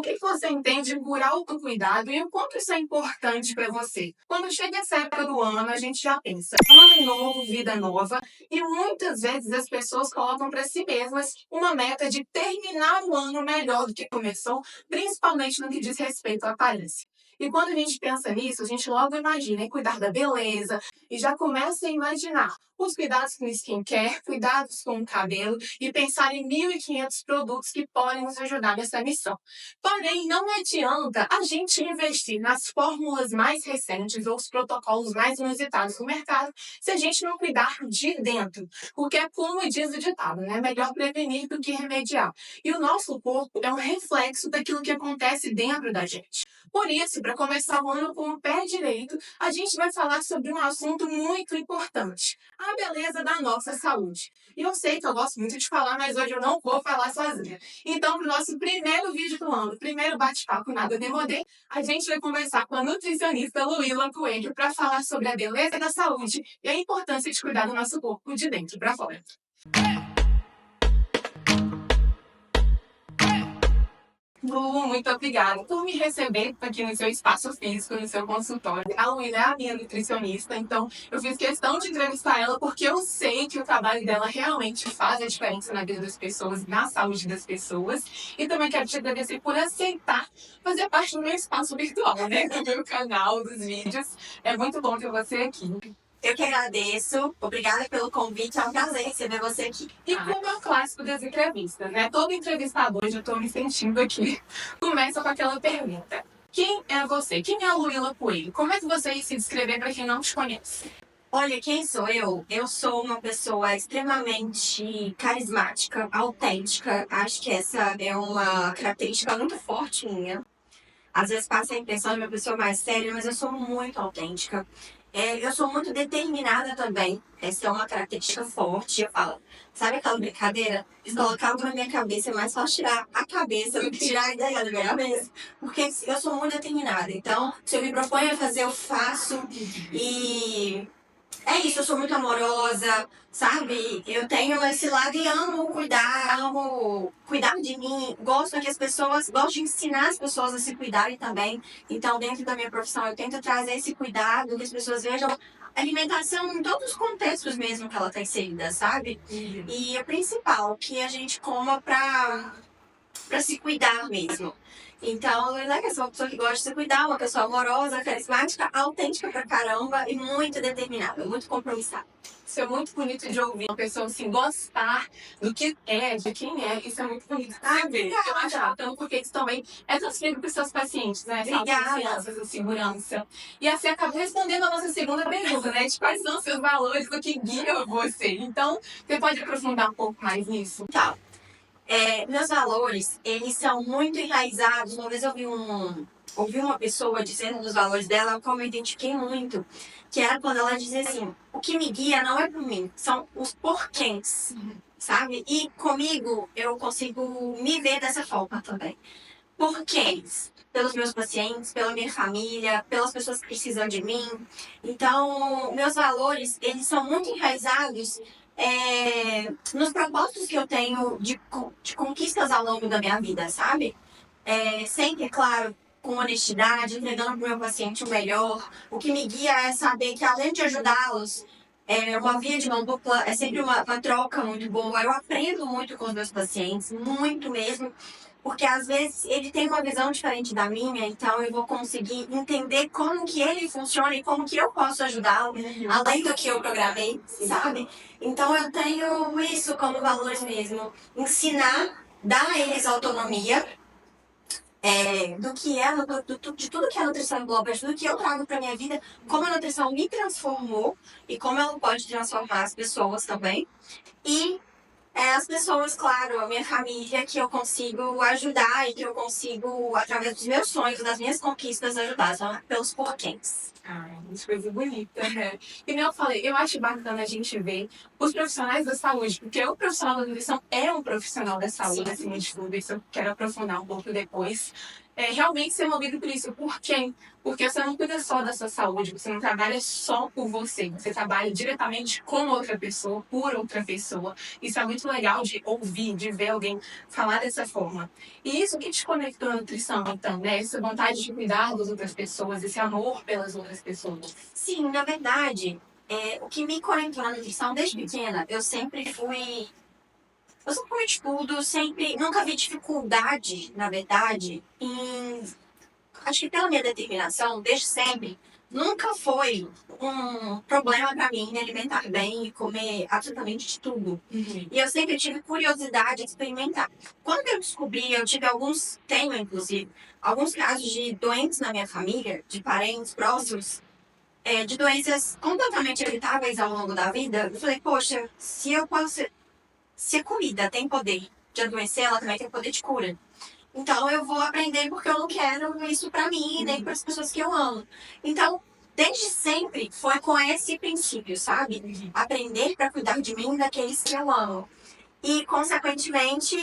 O que você entende por autocuidado e o quanto isso é importante para você? Quando chega essa época do ano, a gente já pensa, ano novo, vida nova, e muitas vezes as pessoas colocam para si mesmas uma meta de terminar o ano melhor do que começou, principalmente no que diz respeito à aparência. E quando a gente pensa nisso, a gente logo imagina em cuidar da beleza e já começa a imaginar os cuidados com skincare, cuidados com o cabelo e pensar em 1.500 produtos que podem nos ajudar nessa missão. Porém, não adianta a gente investir nas fórmulas mais recentes ou os protocolos mais inusitados do mercado se a gente não cuidar de dentro. Porque é como diz o ditado, né? Melhor prevenir do que remediar. E o nosso corpo é um reflexo daquilo que acontece dentro da gente. Por isso, para começar o ano com o pé direito, a gente vai falar sobre um assunto muito importante: a beleza da nossa saúde. E eu sei que eu gosto muito de falar, mas hoje eu não vou falar sozinha. Então, para o nosso primeiro vídeo do ano, primeiro bate-papo Nada Demodê, a gente vai conversar com a nutricionista Luíla Coelho para falar sobre a beleza da saúde e a importância de cuidar do nosso corpo de dentro para fora. Lu, muito obrigada por me receber aqui no seu espaço físico, no seu consultório. A Luíla é a minha nutricionista, então eu fiz questão de entrevistar ela porque eu sei que o trabalho dela realmente faz a diferença na vida das pessoas, na saúde das pessoas. E também quero te agradecer por aceitar fazer parte do meu espaço virtual, né? Do meu canal, dos vídeos. É muito bom ter você aqui. Eu que agradeço. Obrigada pelo convite. É um prazer receber você aqui. E como é o clássico das entrevistas, né? Todo entrevistador, já estou me sentindo aqui, começa com aquela pergunta: quem é você? Quem é a Luíla Coelho? Como é que você ia se descrever para quem não te conhece? Olha, quem sou eu? Eu sou uma pessoa extremamente carismática, autêntica. Acho que essa é uma característica muito forte minha. Às vezes passa a impressão de uma pessoa mais séria, mas eu sou muito autêntica. Eu sou muito determinada também. Essa é uma característica forte. Eu falo, sabe aquela brincadeira? Se colocar algo na minha cabeça é mais fácil tirar a cabeça do que tirar a ideia da minha cabeça. Porque eu sou muito determinada. Então, se eu me proponho a fazer, eu faço. E é isso, eu sou muito amorosa, sabe? Eu tenho esse lado e amo cuidar de mim. Gosto gosto de ensinar as pessoas a se cuidarem também. Então, dentro da minha profissão, eu tento trazer esse cuidado, que as pessoas vejam alimentação em todos os contextos mesmo que ela está inserida, sabe? E o principal, que a gente coma pra se cuidar mesmo. Então, eu sou uma pessoa que gosta de se cuidar, uma pessoa amorosa, carismática, autêntica pra caramba e muito determinada, muito compromissada. Isso é muito bonito de ouvir, uma pessoa assim, gostar do que é, de quem é. Isso é muito bonito de ver. Eu acho bacana, porque isso também é transferido para os seus pacientes, né? Essa confiança, essa segurança. E assim acaba respondendo a nossa segunda pergunta, né? De quais são os seus valores, o que guia você. Então, você pode aprofundar um pouco mais nisso? Tá. Meus valores, eles são muito enraizados. Uma vez eu ouvi uma pessoa dizendo dos valores dela, como eu identifiquei muito, que era quando ela dizia assim: o que me guia não é por mim, são os porquês, sabe? E comigo eu consigo me ver dessa forma também. Porquês? Pelos meus pacientes, pela minha família, pelas pessoas que precisam de mim. Então, meus valores, eles são muito enraizados nos propósitos que eu tenho de conquistas ao longo da minha vida, sabe? Sempre, claro, com honestidade, entregando para o meu paciente o melhor. O que me guia é saber que, além de ajudá-los, uma via de mão dupla, é sempre uma troca muito boa. Eu aprendo muito com os meus pacientes, muito mesmo, porque às vezes ele tem uma visão diferente da minha, então eu vou conseguir entender como que ele funciona e como que eu posso ajudá-lo, além do que eu programei, sabe? Então eu tenho isso como valores mesmo, ensinar, dar a eles autonomia, de tudo que a nutrição engloba, de tudo que eu trago para minha vida, como a nutrição me transformou e como ela pode transformar as pessoas também. E as pessoas, claro, a minha família, que eu consigo ajudar e que eu consigo, através dos meus sonhos, das minhas conquistas, ajudar, são pelos porquês. Isso coisa bonita, né? E nem eu falei, eu acho bacana a gente ver os profissionais da saúde, porque o profissional da nutrição é um profissional da saúde, acima de tudo, isso eu quero aprofundar um pouco depois. realmente ser movido por isso. Por quem? Porque você não cuida só da sua saúde, você não trabalha só por você trabalha diretamente com outra pessoa, por outra pessoa. Isso é muito legal de ouvir, de ver alguém falar dessa forma. E isso que te conectou à nutrição, então, né? Essa vontade de cuidar das outras pessoas, esse amor pelas outras pessoas. Sim, na verdade, o que me conectou na nutrição desde pequena, eu sempre fui de tudo, sempre, nunca vi dificuldade, na verdade, acho que pela minha determinação, desde sempre, nunca foi um problema para mim me alimentar bem e comer absolutamente de tudo. E eu sempre tive curiosidade de experimentar. Quando eu descobri, tenho inclusive, alguns casos de doentes na minha família, de parentes próximos, de doenças completamente evitáveis ao longo da vida, eu falei, poxa, se a comida tem poder de adoecer, ela também tem poder de cura. Então eu vou aprender porque eu não quero isso pra mim nem para as pessoas que eu amo. Então, desde sempre foi com esse princípio, sabe? Aprender para cuidar de mim e daqueles que eu amo. E, consequentemente,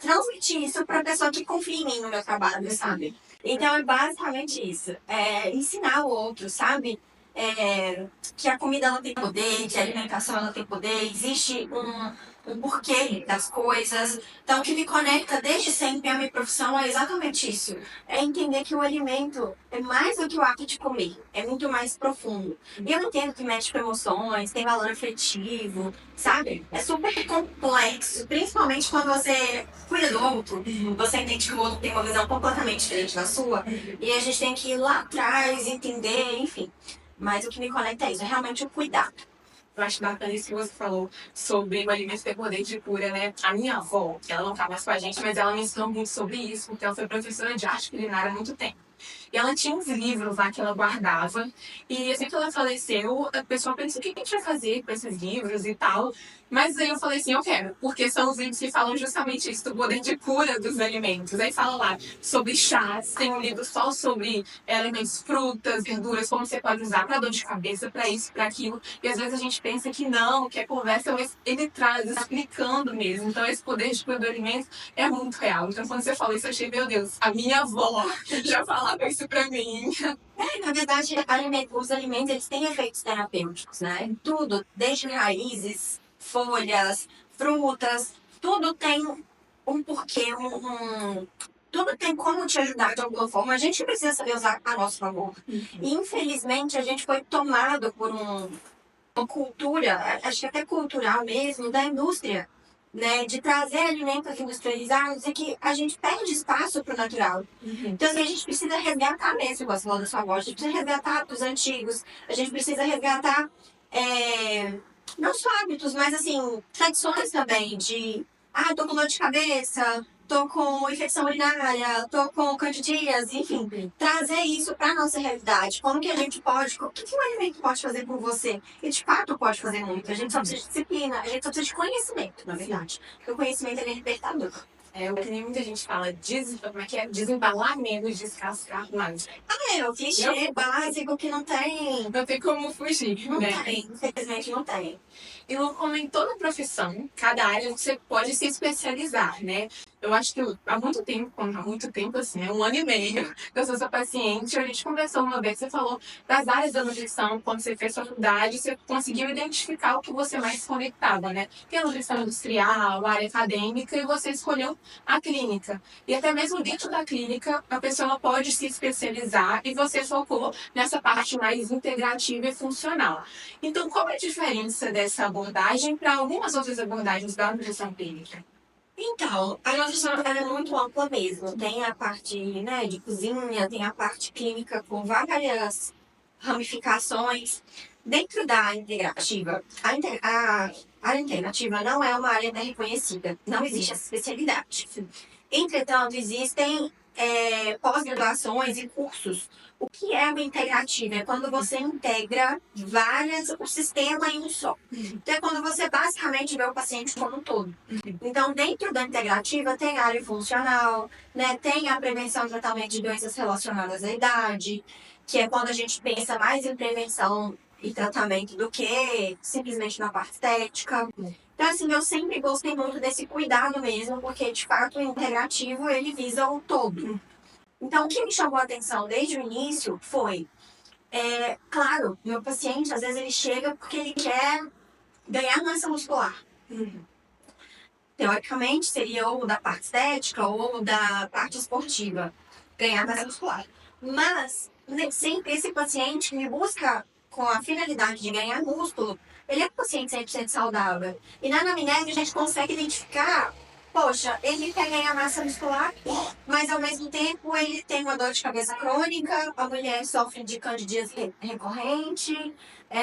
transmitir isso para a pessoa que confia em mim no meu trabalho, sabe? Então é basicamente isso. Ensinar o outro, sabe? Que a comida ela tem poder, que a alimentação ela tem poder, existe um porquê das coisas. Então, o que me conecta desde sempre à minha profissão é exatamente isso. É entender que o alimento é mais do que o ato de comer, é muito mais profundo. E eu entendo que mexe com emoções, tem valor afetivo, sabe? É super complexo, principalmente quando você cuida do outro, você entende que o outro tem uma visão completamente diferente da sua, e a gente tem que ir lá atrás, entender, enfim. Mas o que me conecta é isso, é realmente o cuidado. Eu acho bacana isso que você falou sobre o alimento ter poder de cura, né? A minha avó, ela não tá mais com a gente, mas ela me ensinou muito sobre isso, porque ela foi professora de arte culinária há muito tempo. E ela tinha uns livros lá que ela guardava. E assim que ela faleceu, a pessoa pensou, o que a gente vai fazer com esses livros e tal? Mas aí eu falei assim, eu quero, porque são os livros que falam justamente isso, do poder de cura dos alimentos. Aí fala lá sobre chás, tem um livro só sobre alimentos, frutas, verduras, como você pode usar para dor de cabeça, para isso, para aquilo. E às vezes a gente pensa que não, que a conversa ele traz, explicando mesmo. Então esse poder de cura do alimento é muito real. Então quando você falou isso, eu achei, meu Deus, a minha avó já falava isso pra mim. Na verdade, os alimentos eles têm efeitos terapêuticos, né? Tudo, desde raízes, folhas, frutas, tudo tem um porquê, tudo tem como te ajudar de alguma forma. A gente precisa saber usar a nosso favor. E infelizmente a gente foi tomado por uma cultura, acho que até cultural mesmo, da indústria, né? De trazer alimentos industrializados e que a gente perde espaço para o natural. Então, assim, a gente precisa resgatar mesmo, igual você falou da sua avó, a gente precisa resgatar dos antigos, a gente precisa resgatar não só hábitos, mas assim, tradições também de tô com dor de cabeça, tô com infecção urinária, tô com candidíase, enfim, trazer isso para nossa realidade. Como que a gente pode, o que um alimento pode fazer por você? E de fato pode fazer muito. A gente só precisa de disciplina, a gente só precisa de conhecimento, na verdade. Porque o conhecimento ele é libertador. O que nem muita gente fala, como é que é? Desembalar menos, descascar mais. É o clichê básico que não tem. Não tem como fugir, Não né? tem, infelizmente não tem. E como em toda profissão, cada área você pode se especializar, né? Eu acho que há muito tempo assim, 1 ano e meio, que eu sou sua paciente, a gente conversou uma vez, você falou das áreas da nutrição, quando você fez faculdade, você conseguiu identificar o que você mais se conectava, né? Que é a nutrição industrial, a área acadêmica, e você escolheu a clínica. E até mesmo dentro da clínica, a pessoa pode se especializar e você focou nessa parte mais integrativa e funcional. Então, qual é a diferença dessa abordagem para algumas outras abordagens da nutrição clínica? Então, a nutrição ela é muito ampla mesmo. Tem a parte, né, de cozinha, tem a parte clínica com várias ramificações. Dentro da área integrativa, a área integrativa não é uma área bem reconhecida. Não existe essa especialidade. Entretanto, existem pós-graduações e cursos. O que é o integrativo? É quando você integra o sistema em um só. Então, é quando você basicamente vê o paciente como um todo. Então, dentro da integrativa, tem a área funcional, né? Tem a prevenção e tratamento de doenças relacionadas à idade, que é quando a gente pensa mais em prevenção e tratamento do que simplesmente na parte estética. Então, assim, eu sempre gostei muito desse cuidado mesmo, porque, de fato, o integrativo, ele visa o todo. Então, o que me chamou a atenção desde o início foi, claro, meu paciente, às vezes ele chega porque ele quer ganhar massa muscular. Teoricamente, seria ou da parte estética ou da parte esportiva, ganhar massa muscular. Mas, nem sempre esse paciente que me busca com a finalidade de ganhar músculo, ele é um paciente 100% saudável. E na anamnese a gente consegue identificar, poxa, ele quer ganhar massa muscular, mas ao mesmo tempo ele tem uma dor de cabeça crônica, a mulher sofre de candidíase recorrente,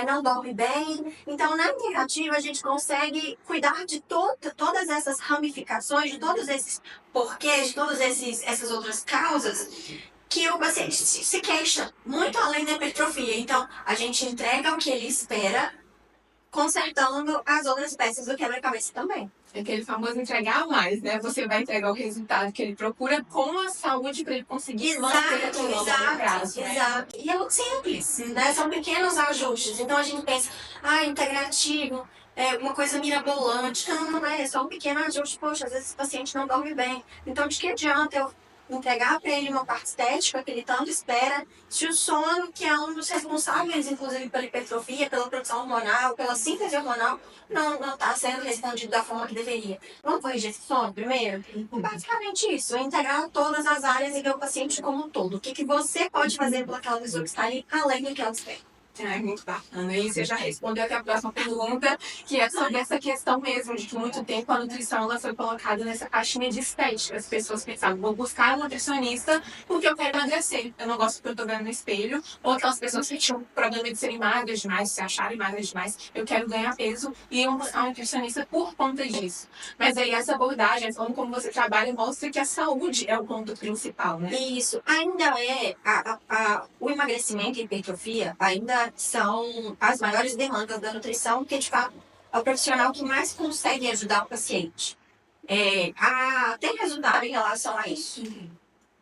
não dorme bem. Então, na integrativa, a gente consegue cuidar de todas essas ramificações, de todos esses porquês, de todas essas outras causas que o paciente se queixa, muito além da hipertrofia. Então, a gente entrega o que ele espera, consertando as outras peças do quebra-cabeça também. Aquele famoso entregar mais, né? Você vai entregar o resultado que ele procura com a saúde para ele conseguir manter a longo prazo. Exato. E é muito simples, né? São pequenos ajustes. Então a gente pensa, integrativo, é uma coisa mirabolante. Não é, é só um pequeno ajuste. Poxa, às vezes esse paciente não dorme bem. Então de que adianta eu entregar para ele uma parte estética que ele tanto espera, se o sono, que é um dos responsáveis, inclusive, pela hipertrofia, pela produção hormonal, pela síntese hormonal, não está sendo respondido da forma que deveria. Vamos corrigir esse sono primeiro? Basicamente isso, integrar todas as áreas e ver o paciente como um todo. O que você pode fazer pelaquela pessoa que está ali, além do que ela espera. É muito bacana. E você já respondeu até a próxima pergunta, que é sobre essa questão mesmo, de que muito tempo a nutrição ela foi colocada nessa caixinha de estética. As pessoas pensavam, vou buscar um nutricionista porque eu quero emagrecer. Eu não gosto do que eu tô vendo no espelho. Ou aquelas pessoas que tinham problema de serem magras demais, se acharem magras demais. Eu quero ganhar peso e eu buscar um nutricionista por conta disso. Mas aí essa abordagem, falando como você trabalha, mostra que a saúde é o ponto principal, né? Isso. Ainda é o emagrecimento e a hipertrofia ainda são as maiores demandas da nutrição, porque de fato é o profissional que mais consegue ajudar o paciente a ter resultado em relação a isso.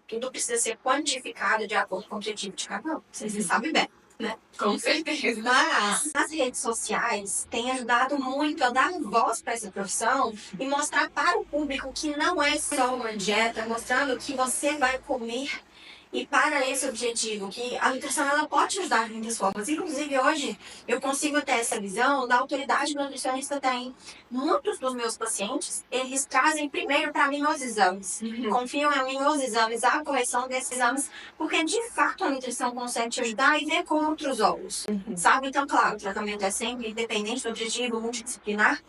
Tudo precisa ser quantificado de acordo com o objetivo de cada um. Você sabe bem, né? Com certeza. Mas as redes sociais têm ajudado muito a dar voz para essa profissão e mostrar para o público que não é só uma dieta, mostrando que você vai comer e para esse objetivo, que a nutrição ela pode ajudar de muitas formas. Inclusive, hoje, eu consigo ter essa visão da autoridade que o nutricionista tem. Muitos dos meus pacientes, eles trazem primeiro para mim os exames. Confiam em mim os exames, a correção desses exames, porque de fato a nutrição consegue te ajudar e ver com outros olhos. Sabe? Então, claro, o tratamento é sempre independente do objetivo, multidisciplinar.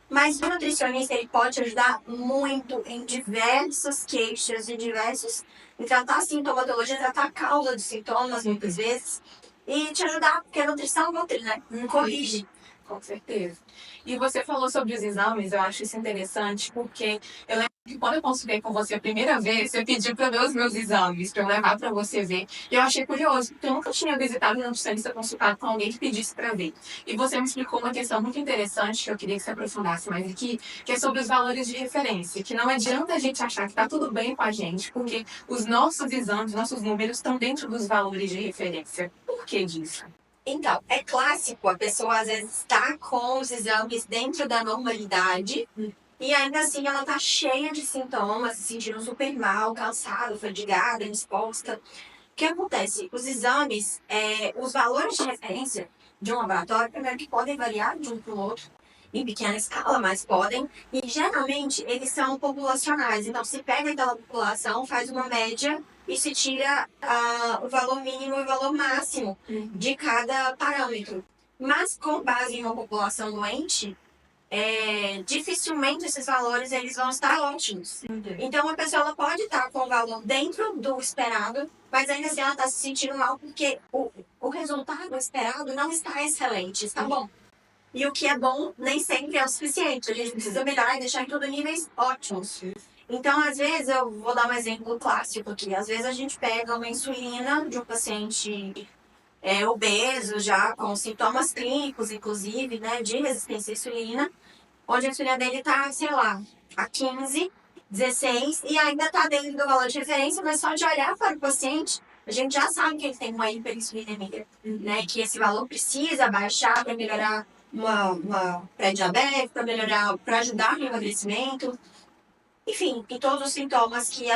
Mas o nutricionista ele pode ajudar muito em diversas queixas, em tratar a sintomatologia, tratar a causa dos sintomas, muitas vezes, e te ajudar, porque a nutrição nutre, né? Corrige. Com certeza. E você falou sobre os exames, eu acho isso interessante, porque eu lembro que quando eu consultei com você a primeira vez, você pediu para ver os meus exames, para eu levar para você ver. E eu achei curioso, porque eu nunca tinha visitado um nutricionista consultado com alguém que pedisse para ver. E você me explicou uma questão muito interessante, que eu queria que você aprofundasse mais aqui, que é sobre os valores de referência, que não adianta a gente achar que está tudo bem com a gente, porque os nossos exames, nossos números estão dentro dos valores de referência. Por que disso? Então, é clássico a pessoa às vezes está com os exames dentro da normalidade e ainda assim ela está cheia de sintomas, se sentindo super mal, cansada, fadigada, indisposta. O que acontece? Os exames, os valores de referência de um laboratório, primeiro que podem variar de um para o outro, em pequena escala, mas podem, e geralmente eles são populacionais. Então, se pega aquela população, faz uma média e se tira o valor mínimo e o valor máximo de cada parâmetro. Mas com base em uma população doente, dificilmente esses valores eles vão estar ótimos. Então a pessoa ela pode estar com o valor dentro do esperado, mas ainda assim ela está se sentindo mal porque o resultado esperado não está excelente, está bom. E o que é bom nem sempre é o suficiente. A gente precisa melhorar e deixar em tudo níveis ótimos. Então, às vezes, eu vou dar um exemplo clássico aqui. Às vezes a gente pega uma insulina de um paciente obeso, já com sintomas clínicos, inclusive, né, de resistência à insulina, onde a insulina dele está, sei lá, a 15, 16, e ainda está dentro do valor de referência, mas só de olhar para o paciente, a gente já sabe que ele tem uma hiperinsulinemia, né, que esse valor precisa baixar para melhorar uma pré-diabetes, para ajudar no emagrecimento. Enfim, em todos os sintomas que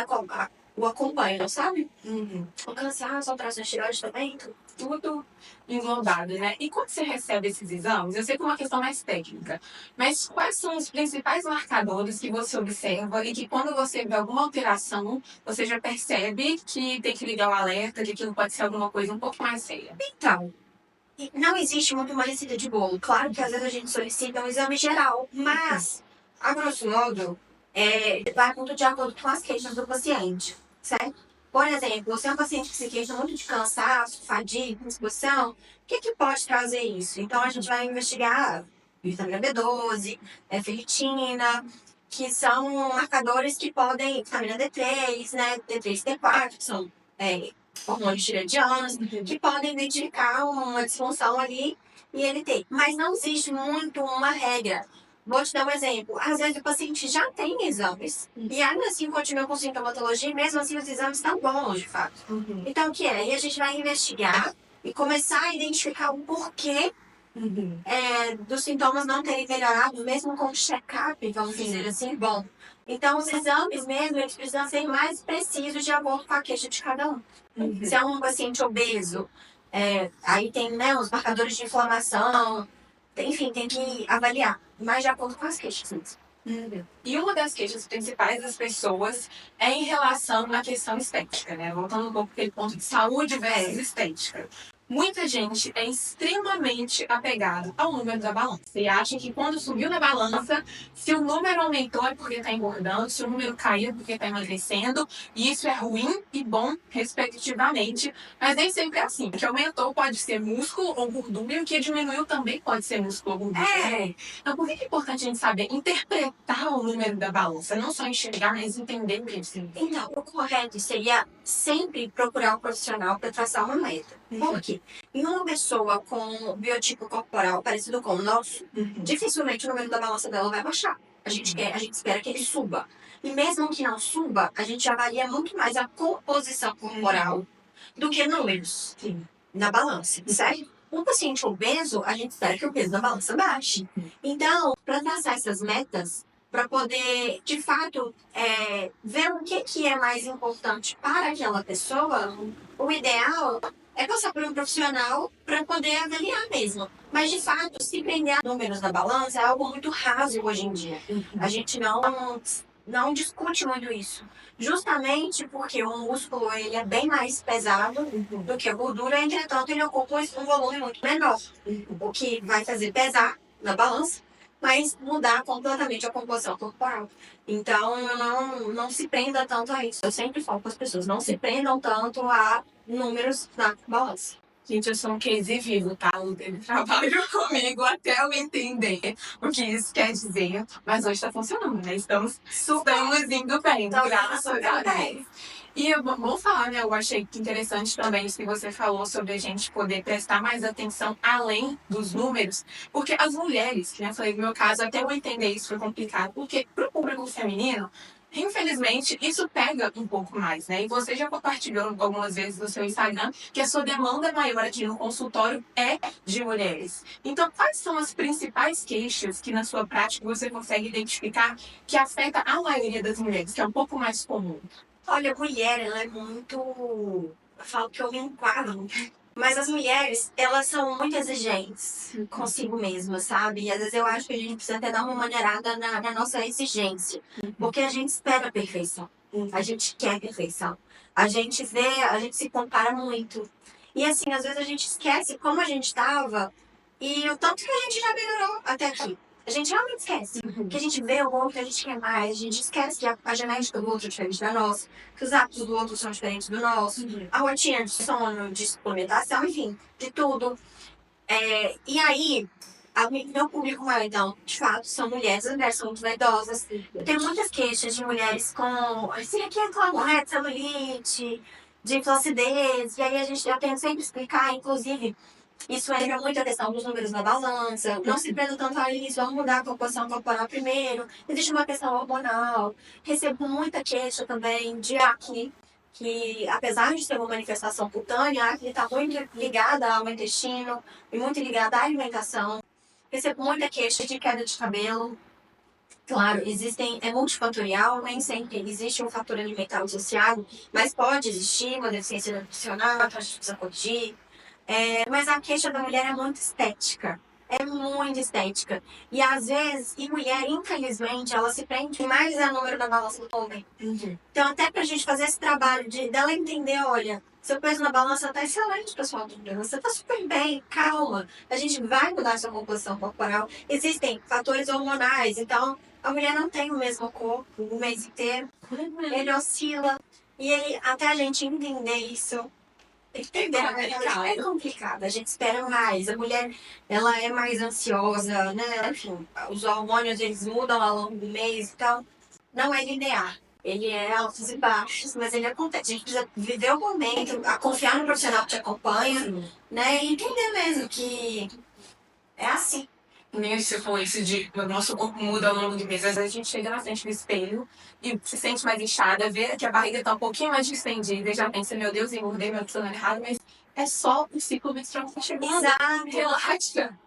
o acompanham, sabe? Uhum. O cansaço, alterações de tireoide também, Tudo englobado, né? E quando você recebe esses exames, eu sei que é uma questão mais técnica, mas quais são os principais marcadores que você observa e que quando você vê alguma alteração, você já percebe que tem que ligar o alerta de que aquilo pode ser alguma coisa um pouco mais séria? então, não existe muito uma receita de bolo. Claro que às vezes a gente solicita um exame geral, mas, a grosso modo, vai muito de acordo com as queixas do paciente, certo? Por exemplo, se é um paciente que se queixa muito de cansaço, fadiga, indisposição, o que, que pode trazer isso? Então, a gente vai investigar vitamina B12, ferritina, que são marcadores que podem, vitamina D3, né, D3 e D4, que são hormônios tireoidianos, que podem identificar uma disfunção ali e ele tem. Mas não existe muito uma regra. Vou te dar um exemplo. Às vezes o paciente já tem exames e ainda assim continua com sintomatologia e mesmo assim os exames estão bons, de fato. Uhum. Então, o que é? Aí a gente vai investigar e começar a identificar o porquê dos sintomas não terem melhorado, mesmo com o check-up, vamos dizer assim, bom. Então, os exames mesmo, eles precisam ser mais precisos de acordo com a queixa de cada um. Se é um paciente obeso, aí tem, né, os marcadores de inflamação, enfim, tem que avaliar, mais de acordo com as queixas mesmo. E uma das queixas principais das pessoas é em relação à questão estética, né? Voltando um pouco para aquele ponto de saúde versus estética. Muita gente é extremamente apegado ao número da balança. E acha que quando subiu na balança, se o número aumentou é porque está engordando, se o número caiu é porque está emagrecendo. E isso é ruim e bom, respectivamente. Mas nem sempre é assim. O que aumentou pode ser músculo ou gordura, e o que diminuiu também pode ser músculo ou gordura. Então, por que é importante a gente saber interpretar o número da balança? Não só enxergar, mas entender o que ele significa. Então, o correto seria sempre procurar um profissional para traçar uma meta. Por quê? Em uma pessoa com biotipo corporal parecido com o nosso, dificilmente o número da balança dela vai baixar. A gente espera que ele suba. E mesmo que não suba, a gente avalia muito mais a composição corporal do que números na balança, certo? Um paciente obeso, a gente espera que o peso da balança baixe. Então, para traçar essas metas, para poder, de fato, ver o que é mais importante para aquela pessoa, o ideal é passar por um profissional para poder avaliar mesmo. Mas, de fato, se prender a números na balança é algo muito raso hoje em dia. A gente não discute muito isso. Justamente porque o músculo ele é bem mais pesado do que a gordura, entretanto, ele ocupa um volume muito menor, o que vai fazer pesar na balança, mas mudar completamente a composição corporal. Então, não se prenda tanto a isso. Eu sempre falo para as pessoas, não se prendam tanto a números na balança. Gente, eu sou um case vivo, tá? Ele trabalha comigo até eu entender o que isso quer dizer. Mas hoje tá funcionando, né? Estamos indo bem, graças a Deus. E vamos falar, né? Eu achei interessante também isso que você falou sobre a gente poder prestar mais atenção além dos números. Porque as mulheres, que né, eu falei, no meu caso, até eu entender isso foi complicado. Porque pro público feminino, infelizmente, isso pega um pouco mais, né? E você já compartilhou algumas vezes no seu Instagram que a sua demanda maior aqui no consultório é de mulheres. Então, quais são as principais queixas que na sua prática você consegue identificar que afeta a maioria das mulheres, que é um pouco mais comum? Olha, a mulher, ela é muito... Eu falo que eu me enquadro. Mas as mulheres, elas são muito exigentes consigo mesmas, sabe? E às vezes eu acho que a gente precisa até dar uma maneirada na nossa exigência. Porque a gente espera a perfeição. A gente quer a perfeição. A gente se compara muito. E assim, às vezes a gente esquece como a gente estava e o tanto que a gente já melhorou até aqui. A gente realmente esquece. Que a gente vê o outro, a gente quer mais. A gente esquece que a genética do outro é diferente da nossa. Que os hábitos do outro são diferentes do nosso. A rotina de sono, de suplementação, enfim, de tudo. E aí, meu público maior, então, de fato, são mulheres. As mulheres são muito vaidosas. Eu tenho muitas queixas de mulheres com... Assim, aqui é de celulite, de flacidez. E aí eu tento sempre explicar, inclusive... Isso entra muito a questão dos números na balança. Não se prenda tanto a isso, vamos mudar a composição corporal primeiro. Existe uma questão hormonal. Recebo muita queixa também de acne, que apesar de ser uma manifestação cutânea, a acne está muito ligada ao intestino e muito ligada à alimentação. Recebo muita queixa de queda de cabelo. Claro, é multifatorial, nem sempre existe um fator alimentar associado, mas pode existir uma deficiência nutricional, então a gente precisa corrigir. Mas a queixa da mulher é muito estética. É muito estética. E às vezes, e mulher, infelizmente, ela se prende mais a número da balança do homem. Então, até pra gente fazer esse trabalho dela entender, olha, seu peso na balança tá excelente, pessoal. Você tá super bem, calma. A gente vai mudar sua composição corporal. Existem fatores hormonais, então a mulher não tem o mesmo corpo o mês inteiro. Ele oscila. E ele, até a gente entender isso, entender, é complicado. A gente espera mais. A mulher, ela é mais ansiosa, né? Enfim, os hormônios, eles mudam ao longo do mês, então não é linear. Ele é altos e baixos, mas ele acontece. A gente precisa viver o momento, a confiar no profissional que te acompanha, né? E entender mesmo que é assim. Nem se for isso de o nosso corpo muda ao longo de meses. Às vezes a gente chega na frente do espelho e se sente mais inchada, vê que a barriga tá um pouquinho mais distendida e já pensa, meu Deus, engordei, meu plano errado, mas é só o ciclo menstrual que tá chegando. Exato. Relaxa.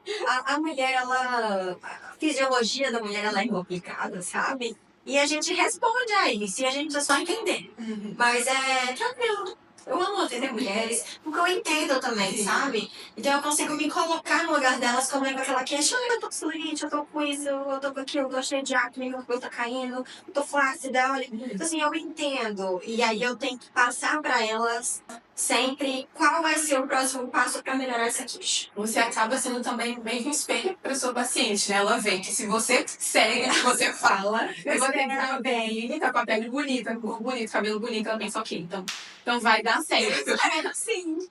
A mulher, ela. A fisiologia da mulher, ela é complicada, sabe? E a gente responde a isso, e a gente precisa só entender. Mas é tranquilo. Eu amo atender mulheres, porque eu entendo também, sabe? Então eu consigo me colocar no lugar delas quando eu com aquela queixa, eu tô com celulite, eu tô com isso, eu tô com aquilo, eu tô cheia de acne, meu cabelo tá caindo, eu tô flácida, olha. Então assim, eu entendo. E aí eu tenho que passar pra elas sempre qual vai ser o próximo passo para melhorar essa queixa. Você acaba sendo também meio que um espelho para sua paciente, né? Ela vê que se você segue o que você fala, você tá bem, tá com a pele bonita, corpo bonito, cabelo bonito, ela pensa, ok, então vai dar certo. É assim.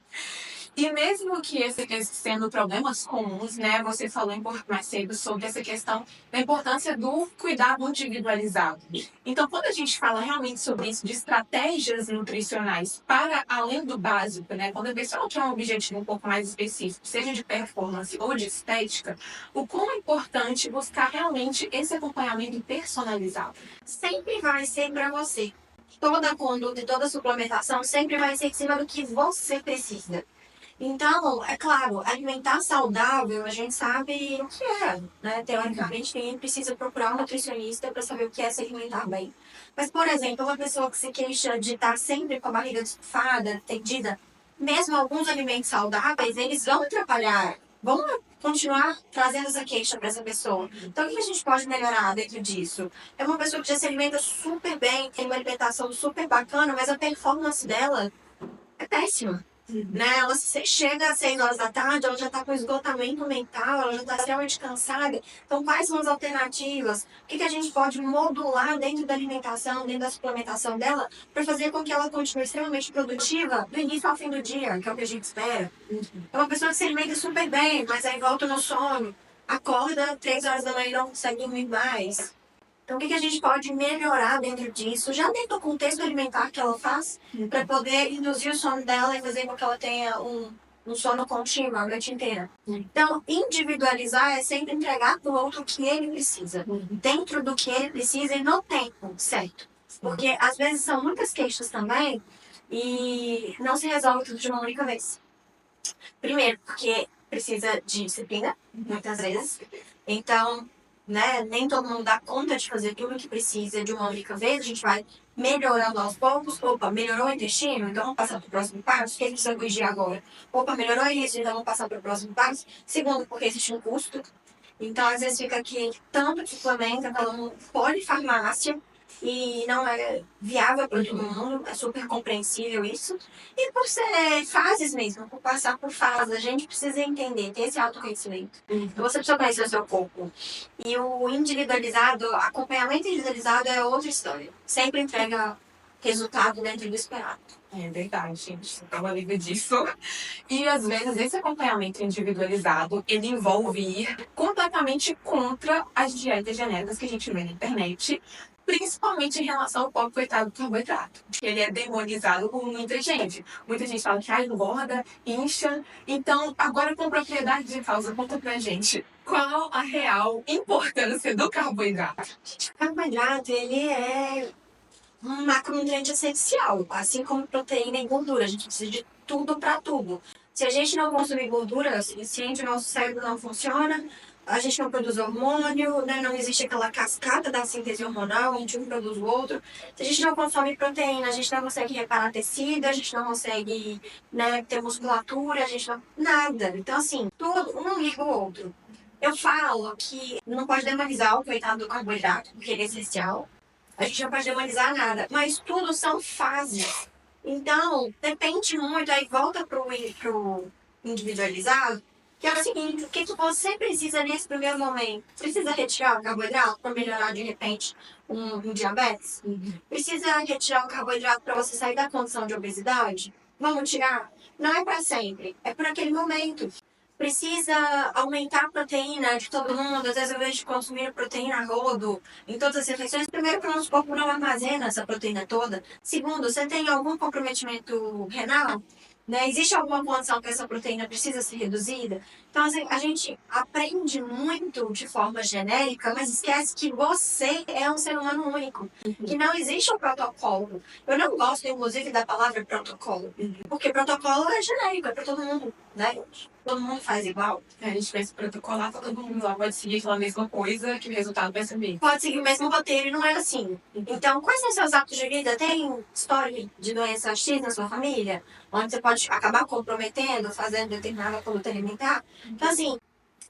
E mesmo que esses sendo problemas comuns, né? Você falou mais cedo sobre essa questão da importância do cuidado individualizado. Então, quando a gente fala realmente sobre isso, de estratégias nutricionais para além do básico, né? Quando a pessoa quer um objetivo um pouco mais específico, seja de performance ou de estética, o quão é importante buscar realmente esse acompanhamento personalizado. Sempre vai ser para você. Toda a conduta e toda a suplementação sempre vai ser em cima do que você precisa. Então, é claro, alimentar saudável, a gente sabe o que é, né? Teoricamente, ninguém precisa procurar um nutricionista para saber o que é se alimentar bem. Mas, por exemplo, uma pessoa que se queixa de estar sempre com a barriga estufada, tendida, mesmo alguns alimentos saudáveis, eles vão atrapalhar, vão continuar trazendo essa queixa para essa pessoa. Então, o que a gente pode melhorar dentro disso? É uma pessoa que já se alimenta super bem, tem uma alimentação super bacana, mas a performance dela é péssima. Né? Ela chega às 6 horas da tarde, ela já está com esgotamento mental, ela já está extremamente cansada. Então, quais são as alternativas? O que a gente pode modular dentro da alimentação, dentro da suplementação dela, para fazer com que ela continue extremamente produtiva do início ao fim do dia, que é o que a gente espera? É uma pessoa que se alimenta super bem, mas aí volta no sono, acorda 3 horas da manhã e não consegue dormir mais. Então, o que a gente pode melhorar dentro disso, já dentro do contexto alimentar que ela faz, para poder induzir o sono dela e fazer com que ela tenha um sono contínuo a noite inteira. Então, individualizar é sempre entregar para o outro o que ele precisa, dentro do que ele precisa e no tempo certo. Porque, às vezes, são muitas queixas também e não se resolve tudo de uma única vez. Primeiro, porque precisa de disciplina, muitas vezes. Então, né, nem todo mundo dá conta de fazer tudo o que precisa de uma única vez. A gente vai melhorando aos poucos. Opa, melhorou o intestino? Então vamos passar para o próximo passo. O que a gente precisa corrigir agora? Opa, melhorou isso? Então vamos passar para o próximo passo. Segundo, porque existe um custo. Então, às vezes fica aqui tanto suplemento, falando polifarmácia, e não é viável para todo mundo, é super compreensível isso. E por ser fases mesmo, por passar por fases, a gente precisa entender, ter esse autoconhecimento. Então, você precisa conhecer o seu corpo. E o individualizado, acompanhamento individualizado é outra história. Sempre entrega resultado dentro do esperado. É verdade, gente. Estava livre disso. E às vezes esse acompanhamento individualizado, ele envolve ir completamente contra as dietas genéricas que a gente vê na internet, principalmente em relação ao pobre coitado do carboidrato. Ele é demonizado por muita gente. Muita gente fala que engorda, incha. Então, agora com propriedade de causa, conta pra gente. Qual a real importância do carboidrato? O carboidrato, ele é um macronutriente essencial, assim como proteína e gordura. A gente precisa de tudo para tudo. Se a gente não consumir gordura suficiente, o nosso cérebro não funciona, a gente não produz hormônio, né? Não existe aquela cascata da síntese hormonal, onde um produz o outro. Se a gente não consome proteína, a gente não consegue reparar tecido, a gente não consegue, né, ter musculatura, a gente não... Nada. Então, assim, tudo, um liga o outro. Eu falo que não pode demonizar o coitado do carboidrato, porque ele é essencial. A gente não pode demonizar nada. Mas tudo são fases. Então, depende muito, aí volta pro individualizado, que é o seguinte, o que você precisa nesse primeiro momento? Precisa retirar o carboidrato para melhorar de repente um diabetes? Precisa retirar o carboidrato para você sair da condição de obesidade? Vamos tirar? Não é para sempre, é por aquele momento. Precisa aumentar a proteína de todo mundo. Às vezes eu vejo consumir proteína a rodo em todas as refeições. Primeiro, que o nosso corpo não armazena essa proteína toda. Segundo, você tem algum comprometimento renal? Né? Existe alguma condição que essa proteína precisa ser reduzida? Então, assim, a gente aprende muito de forma genérica, mas esquece que você é um ser humano único, que não existe um protocolo. Eu não gosto, inclusive, da palavra protocolo, porque protocolo é genérico, é para todo mundo, né? Todo mundo faz igual. A gente fez protocolar, todo mundo lá pode seguir aquela mesma coisa que o resultado vai ser mesmo. Pode seguir o mesmo roteiro e não é assim. Então, quais são seus hábitos de vida? Tem história de doença X na sua família? Onde você pode acabar comprometendo, fazendo determinada conduta alimentar? Então, assim,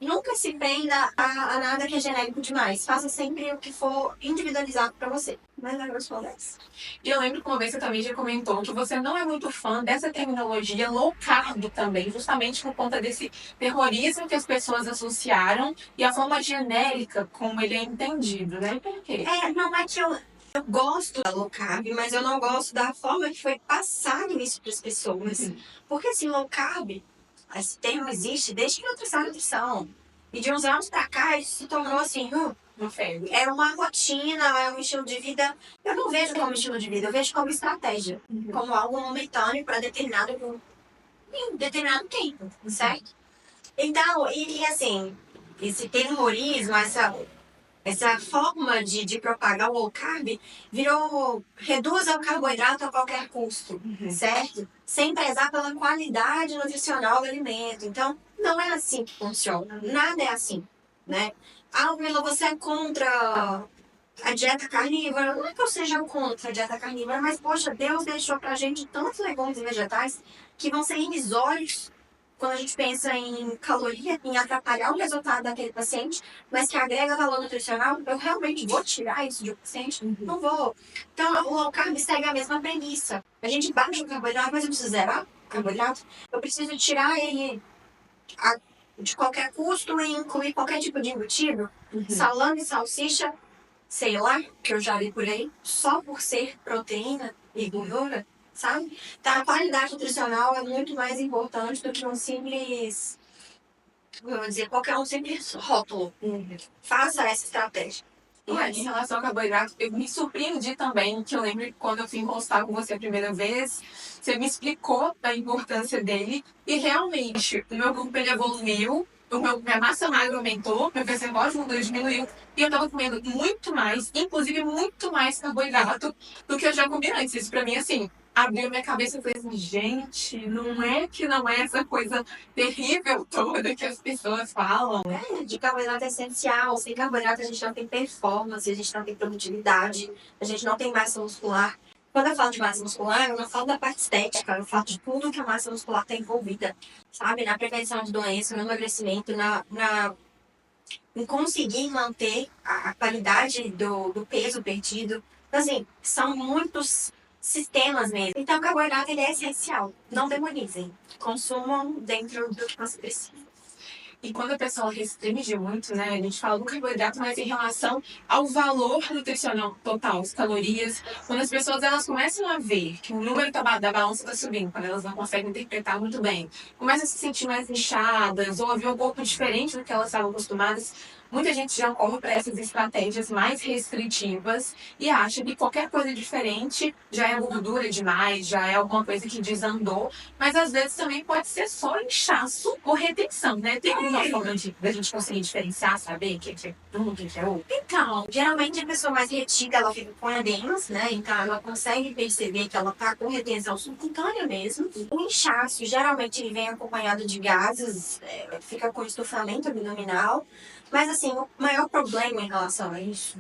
nunca se prenda a nada que é genérico demais. Faça sempre o que for individualizado para você. Mas agora eu dessa. E eu lembro que uma vez você também já comentou que você não é muito fã dessa terminologia low carb também, justamente por conta desse terrorismo que as pessoas associaram e a forma genérica como ele é entendido, né? Por quê? Não é que eu gosto da low carb, mas eu não gosto da forma que foi passado isso para as pessoas. Porque assim, low carb, esse termo existe desde que nutrição é nutrição. E de uns anos para cá, isso se tornou assim, Uma febre. é uma rotina, é um estilo de vida. Eu não vejo como estilo de vida, eu vejo como estratégia. Como algo momentâneo para em determinado tempo, certo? Então, e assim, esse terrorismo, essa forma de propagar o low carb reduz o carboidrato a qualquer custo, certo? Sem prezar pela qualidade nutricional do alimento. Então, não é assim que funciona. Nada é assim, né? Mila, você é contra a dieta carnívora? Não é que eu seja contra a dieta carnívora, mas, poxa, Deus deixou pra gente tantos legumes e vegetais que vão ser irrisórios quando a gente pensa em caloria, em atrapalhar o resultado daquele paciente, mas que agrega valor nutricional. Eu realmente vou tirar isso de um paciente? Não vou. Então, o low carb segue a mesma premissa. A gente baixa o carboidrato, mas eu preciso zerar o carboidrato. Eu preciso tirar ele de qualquer custo e incluir qualquer tipo de embutido. Salame, salsicha, sei lá, que eu já vi por aí, só por ser proteína e gordura, sabe? Então, a qualidade nutricional é muito mais importante do que um simples, vou dizer, qualquer um simples rótulo. Faça essa estratégia. Em relação ao carboidrato, eu me surpreendi também, que eu lembro que quando eu fui encostar com você a primeira vez, você me explicou a importância dele, e realmente, o meu corpo ele evoluiu, minha massa magra aumentou, meu percentual de gordura diminuiu, e eu tava comendo muito mais, inclusive muito mais carboidrato do que eu já comi antes. Isso pra mim, assim, abriu minha cabeça e falei assim, gente, não é que não é essa coisa terrível toda que as pessoas falam. De carboidrato é essencial. Sem carboidrato a gente não tem performance, a gente não tem produtividade, a gente não tem massa muscular. Quando eu falo de massa muscular, eu não falo da parte estética, eu falo de tudo que a massa muscular está envolvida, sabe? Na prevenção de doenças, no emagrecimento, em conseguir manter a qualidade do peso perdido. Então, assim, são muitos sistemas mesmo. Então, o carboidrato ele é essencial. Não demonizem. Consumam dentro do que você precisa. E quando a pessoa restringe muito, né, a gente fala do carboidrato, mas em relação ao valor nutricional total, as calorias, quando as pessoas elas começam a ver que o número da balança está subindo, quando elas não conseguem interpretar muito bem, começam a se sentir mais inchadas ou a ver um corpo diferente do que elas estavam acostumadas, Muita gente já corre para essas estratégias mais restritivas e acha que qualquer coisa diferente já é gordura demais, já é alguma coisa que desandou, mas às vezes também pode ser só inchaço ou retenção, né? Tem alguma forma da gente conseguir diferenciar, saber o que é um, o que é outro? Então, geralmente a pessoa mais retida, ela fica com edemas, né? Então ela consegue perceber que ela tá com retenção subcutânea mesmo. O inchaço, geralmente ele vem acompanhado de gases, fica com estufamento abdominal. Mas assim, o maior problema em relação a isso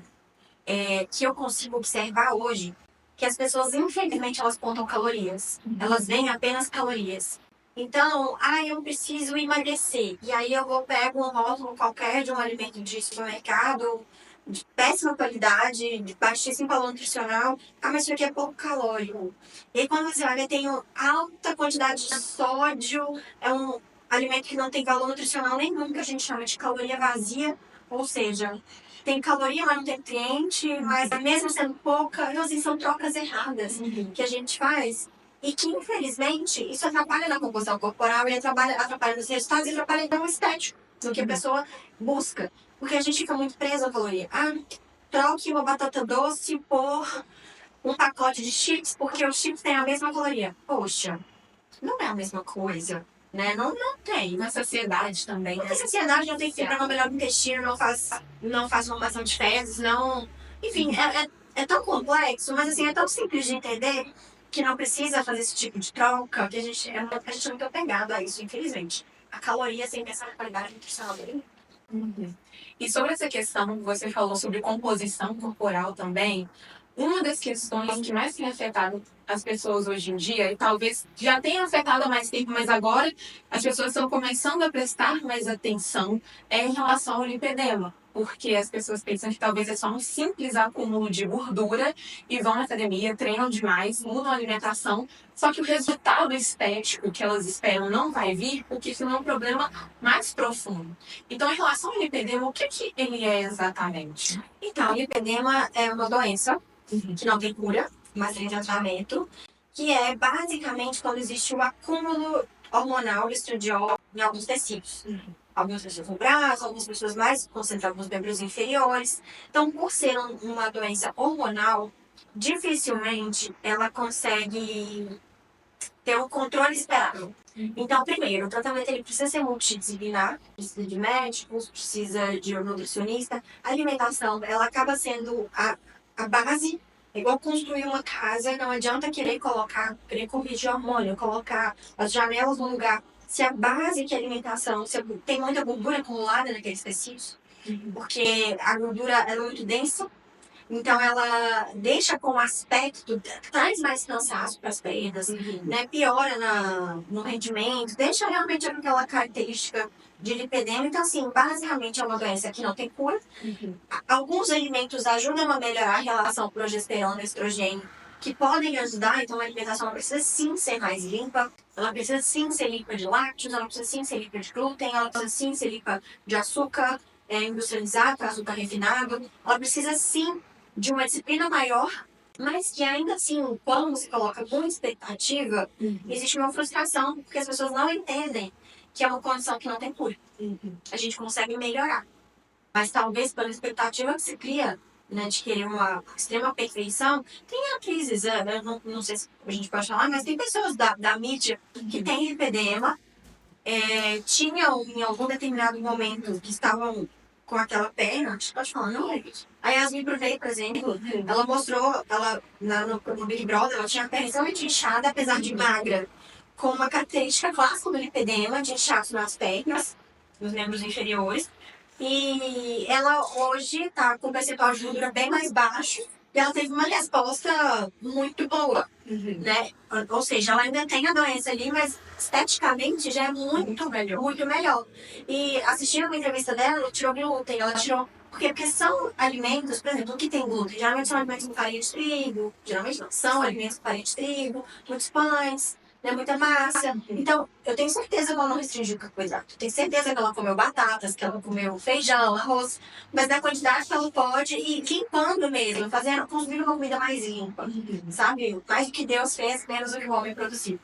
é que eu consigo observar hoje que as pessoas, infelizmente, elas contam calorias. Elas veem apenas calorias. Então, eu preciso emagrecer. E aí eu vou pego um rótulo qualquer de um alimento de supermercado, de péssima qualidade, de baixíssimo valor nutricional. Mas isso aqui é pouco calórico. E aí quando você vai ver, tem alta quantidade de sódio. É um alimento que não tem valor nutricional nenhum, que a gente chama de caloria vazia. Ou seja, tem caloria, mas não tem nutriente, mas mesmo sendo pouca, então, assim, são trocas erradas que a gente faz. E que, infelizmente, isso atrapalha na composição corporal, e atrapalha nos resultados e atrapalha no estético, no que a pessoa busca. Porque a gente fica muito preso à caloria. Troque uma batata doce por um pacote de chips, porque os chips têm a mesma caloria. Poxa, não é a mesma coisa, né? Não tem. Na saciedade também. Não tem saciedade, não tem fibra no melhor do intestino, não faz formação de fezes, não... Enfim, é tão complexo, mas assim, é tão simples de entender que não precisa fazer esse tipo de troca, que a gente é muito apegado a isso, infelizmente. A caloria sem pensar na qualidade nutricional dele. E sobre essa questão, você falou sobre composição corporal também. Uma das questões que mais tem afetado as pessoas hoje em dia, e talvez já tenha afetado há mais tempo, mas agora as pessoas estão começando a prestar mais atenção, é em relação ao lipedema. Porque as pessoas pensam que talvez é só um simples acúmulo de gordura e vão na academia, treinam demais, mudam a alimentação, só que o resultado estético que elas esperam não vai vir, porque isso é um problema mais profundo. Então, em relação ao lipedema, o que ele é exatamente? Então, o lipedema é uma doença que não tem cura, mas tem tratamento, que é basicamente quando existe o acúmulo hormonal de estradiol em alguns tecidos. Algumas pessoas no braço, algumas pessoas mais concentradas nos membros inferiores. Então, por ser uma doença hormonal, dificilmente ela consegue ter o controle esperado. Então, primeiro, o tratamento ele precisa ser multidisciplinar, precisa de médicos, precisa de um nutricionista. A alimentação, ela acaba sendo a base, é igual construir uma casa, não adianta querer corrigir hormônio, colocar as janelas no lugar. Se a base que é a alimentação, se tem muita gordura acumulada naqueles tecidos, porque a gordura é muito densa, então ela deixa com aspecto, traz mais cansaço para as pernas, né? Piora no rendimento, deixa realmente aquela característica de lipedema. Então, assim, basicamente é uma doença que não tem cura. Alguns alimentos ajudam a melhorar a relação progesterona e estrogênio, que podem ajudar. Então, a alimentação precisa sim ser mais limpa, ela precisa sim ser limpa de lácteos, ela precisa sim ser limpa de glúten, ela precisa sim ser limpa de açúcar industrializado, açúcar refinado. Ela precisa sim de uma disciplina maior, mas que ainda assim, quando se coloca com expectativa, existe uma frustração, porque as pessoas não entendem que é uma condição que não tem cura. A gente consegue melhorar, mas talvez pela expectativa que se cria, né, de querer uma extrema perfeição. Tem atrizes, eu não sei se a gente pode falar, mas tem pessoas da mídia que têm lipedema, tinham em algum determinado momento que estavam com aquela perna, pode falar, não é isso. A Yasmin Brunet, por exemplo, ela mostrou, no Big Brother, ela tinha a perna extremamente inchada, apesar de magra, com uma característica clássica do lipedema, de inchaço nas pernas, nos membros inferiores. E ela hoje tá com o percentual de gordura bem mais baixo, e ela teve uma resposta muito boa, né? Ou seja, ela ainda tem a doença ali, mas esteticamente já é muito melhor. Muito melhor. E assistindo uma entrevista dela, ela tirou glúten, ela tirou... Porque são alimentos, por exemplo, o que tem glúten? Geralmente são alimentos com farinha de trigo, geralmente não, são alimentos com farinha de trigo, muitos pães, né, muita massa. Então, eu tenho certeza que ela não restringiu carboidrato. Eu tenho certeza que ela comeu batatas, que ela comeu feijão, arroz, mas na quantidade que ela pode e limpando mesmo, fazendo, consumindo uma comida mais limpa, sabe? Mais do que Deus fez, menos do que o homem produziu.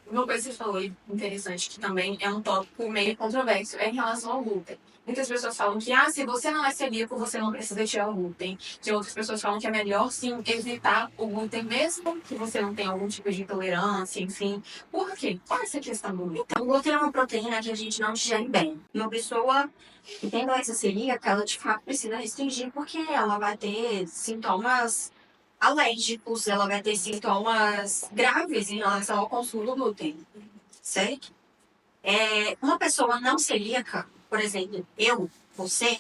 Uma coisa que você falou interessante, que também é um tópico meio controverso, é em relação ao glúten. Muitas pessoas falam que, se você não é celíaco, você não precisa tirar o glúten. De outras pessoas falam que é melhor, sim, evitar o glúten, mesmo que você não tenha algum tipo de intolerância, enfim. Por quê? Qual é essa questão do glúten? Então, o glúten é uma proteína que a gente não digere bem. Uma pessoa que tem doença celíaca, ela de fato precisa restringir, porque ela vai ter sintomas alérgicos, ela vai ter sintomas graves em relação ao consumo do glúten, certo? Uma pessoa não celíaca, por exemplo, eu, você,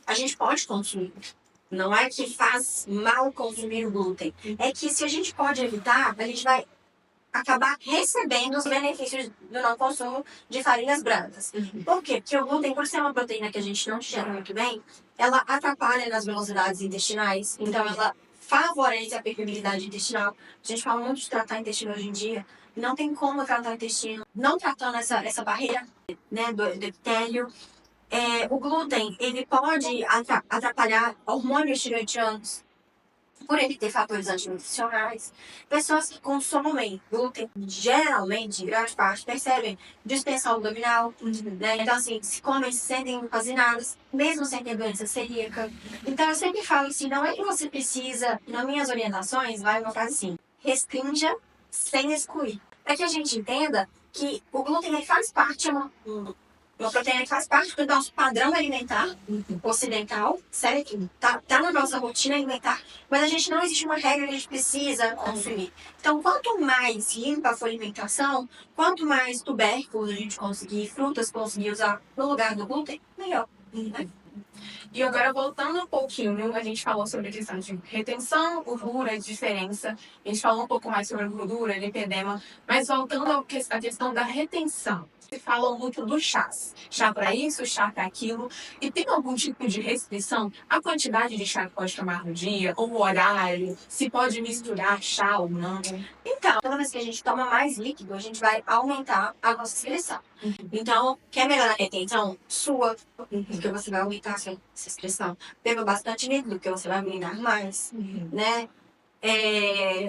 a gente pode consumir. Não é que faz mal consumir o glúten. É que se a gente pode evitar, a gente vai acabar recebendo os benefícios do não consumo de farinhas brancas. Por quê? Porque o glúten, por ser uma proteína que a gente não digere muito bem, ela atrapalha nas velocidades intestinais. Então, ela favorece a permeabilidade intestinal. A gente fala muito de tratar intestino hoje em dia. Não tem como tratar o intestino não tratando essa barreira, né, do epitélio. O glúten, ele pode atrapalhar hormônios tireoidianos, por ele ter fatores antinutricionais. Pessoas que consomem glúten, geralmente, em grande parte, percebem distensão abdominal, né? Então, assim, se comem, se sentem empazinadas, mesmo sem ter doença celíaca. Então, eu sempre falo assim, não é que você precisa, nas minhas orientações, vai uma frase assim, restrinja sem excluir. Para que a gente entenda que o glúten ele faz parte, uma proteína que faz parte do nosso padrão alimentar ocidental, certo? Tá na nossa rotina alimentar, mas a gente não existe uma regra que a gente precisa consumir. Então, quanto mais limpa for a alimentação, quanto mais tubérculos a gente conseguir, frutas conseguir usar no lugar do glúten, melhor. E agora, voltando um pouquinho, a gente falou sobre a questão de retenção, gordura, diferença. A gente falou um pouco mais sobre gordura, lipedema, mas voltando à questão da retenção. Se fala muito do chás. Chá para isso, chá para aquilo. E tem algum tipo de restrição? A quantidade de chá que pode tomar no dia, ou o horário, se pode misturar chá ou não? Então, toda vez que a gente toma mais líquido, a gente vai aumentar a nossa excreção. Então, quer melhorar a retenção? Sua, porque você vai aumentar essa excreção. Beba bastante líquido, porque você vai brindar mais, né?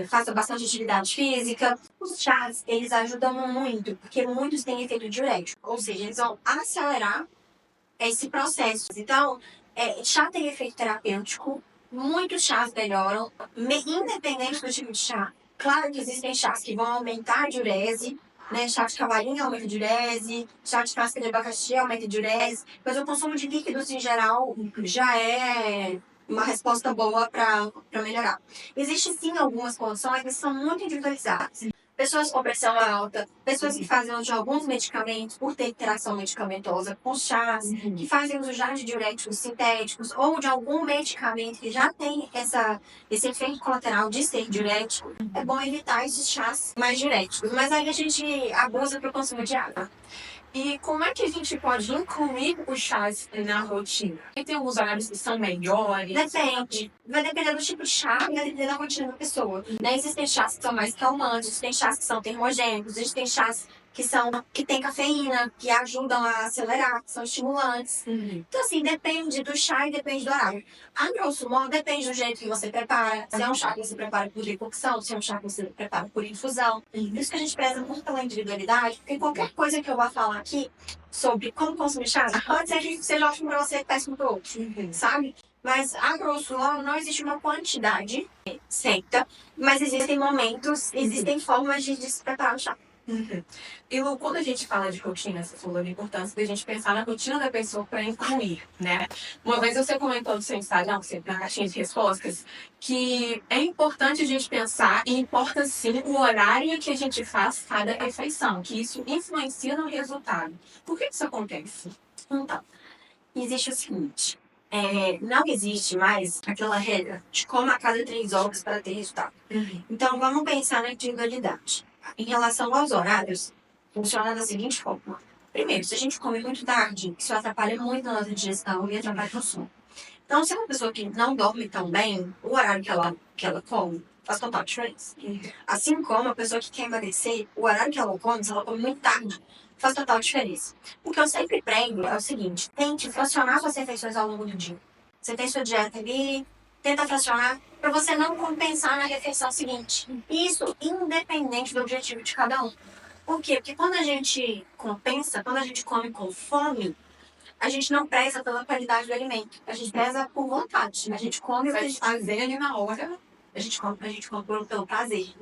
Faça bastante atividade física. Os chás, eles ajudam muito, porque muitos têm efeito diurético, ou seja, eles vão acelerar esse processo. Então, chá tem efeito terapêutico, muitos chás melhoram, independente do tipo de chá. Claro que existem chás que vão aumentar a diurese, né? Chá de cavalinho aumenta a diurese, chá de casca de abacaxi aumenta a diurese, mas o consumo de líquidos em geral já é uma resposta boa para melhorar. Existem sim algumas condições que são muito individualizadas. Pessoas com pressão alta, pessoas que fazem uso de alguns medicamentos por ter interação medicamentosa com chás, que fazem uso já de diuréticos sintéticos ou de algum medicamento que já tem esse efeito colateral de ser diurético, é bom evitar esses chás mais diuréticos. Mas aí a gente abusa para o consumo de água. E como é que a gente pode incluir os chás na rotina? E tem alguns horários que são melhores? Depende. Vai depender do tipo de chá, vai depender da rotina da pessoa. Né? Existem chás que são mais calmantes, existem chás que são termogênicos, existem chás que tem cafeína, que ajudam a acelerar, que são estimulantes. Então, assim, depende do chá e depende do horário. A grosso modo, depende do jeito que você prepara. Se é um chá que você prepara por decocção, se é um chá que você prepara por infusão. Por isso que a gente preza muito pela individualidade, porque qualquer coisa que eu vá falar aqui sobre como consumir chá, pode ser que seja ótimo pra você e péssimo pro outro, sabe? Mas, a grosso modo, não existe uma quantidade certa, mas existem momentos, existem formas de se preparar o chá. E Lu, quando a gente fala de rotina, você falou da importância da gente pensar na rotina da pessoa para incluir, né? Uma vez você comentou no seu Instagram, na caixinha de respostas, que é importante a gente pensar, e importa sim o horário que a gente faz cada refeição, que isso influencia no resultado. Por que isso acontece? Então, existe o seguinte, não existe mais aquela regra de coma a cada 3 horas para ter resultado. Então, vamos pensar na individualidade. Em relação aos horários, funciona da seguinte forma. Primeiro, se a gente come muito tarde, isso atrapalha muito a nossa digestão e atrapalha o sono. Então, se é uma pessoa que não dorme tão bem, o horário que ela come faz total diferença. Assim como a pessoa que quer emagrecer, o horário que ela come, se ela come muito tarde, faz total diferença. O que eu sempre prego é o seguinte: tente fracionar suas refeições ao longo do dia. Você tem sua dieta ali, tenta fracionar para você não compensar na refeição seguinte. Isso independente do objetivo de cada um. Por quê? Porque quando a gente compensa, quando a gente come com fome, a gente não preza pela qualidade do alimento. A gente preza por vontade. A gente come Vai fazer ali na hora. a gente come pelo prazer.